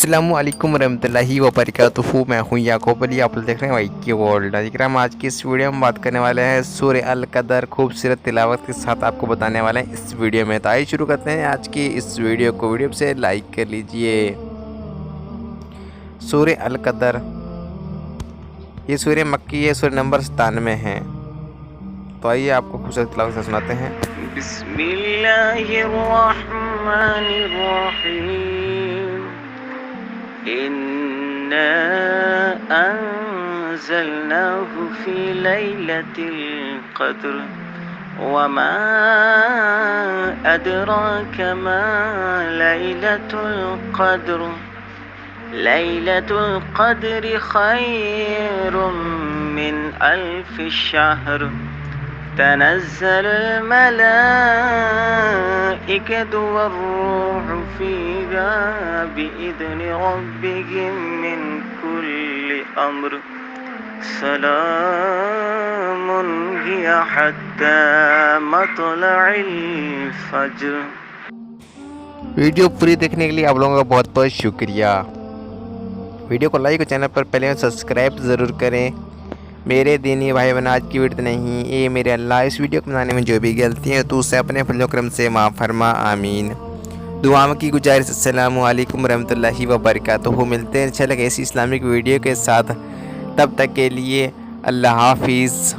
अस्सलामुअलैकुम रहमतुल्लाहि व बरकातुहू। मैं हूँ याकूब अली, आप लोग देख रहे हैं वाई वर्ल्ड। हम आज की इस वीडियो में बात करने वाले हैं सूरह अल कदर, खूबसूरत तिलावत के साथ आपको बताने वाले हैं इस वीडियो में। तो आइए शुरू करते हैं आज की इस वीडियो को। वीडियो से लाइक कर लीजिए। सूरह अल कदर ये सूरह मक्की है, सूरह नंबर 97 है। तो आइए आपको खूबसूरत तिलावत से सुनाते हैं। बिस्मिल्लाहिर्रहमानिर्रहीम। इन्ना अंज़लनाहु फी लैलतिल क़द्र वमा अदराका मा लैलतुल क़द्र। लैलतुल क़द्रि खैरुम मिन अल्फि शहर। तनज़्ज़लुल मलाइकतु वर्रूहु फ़ीहा बिइज़्नि रब्बिहिम मिन कुल्लि अम्र। सलामुन हिया हत्ता मत्लइल फ़ज्र। वीडियो पूरी देखने के लिए आप लोगों का बहुत बहुत शुक्रिया। वीडियो को लाइक और चैनल पर पहले सब्सक्राइब ज़रूर करें। मेरे दीनी भाई बहन, आज की वीडियो नहीं, ये मेरे अल्लाह इस वीडियो को बनाने में जो भी गलती है तो उसे अपने फजल करम से माफ़ फरमा, आमीन। दुआओं की गुजारिश। अस्सलामु अलैकुम रहमतुल्लाहि व बरकातुहू। मिलते हैं इंशाल्लाह ऐसी इस्लामिक वीडियो के साथ, तब तक के लिए अल्लाह हाफिज़।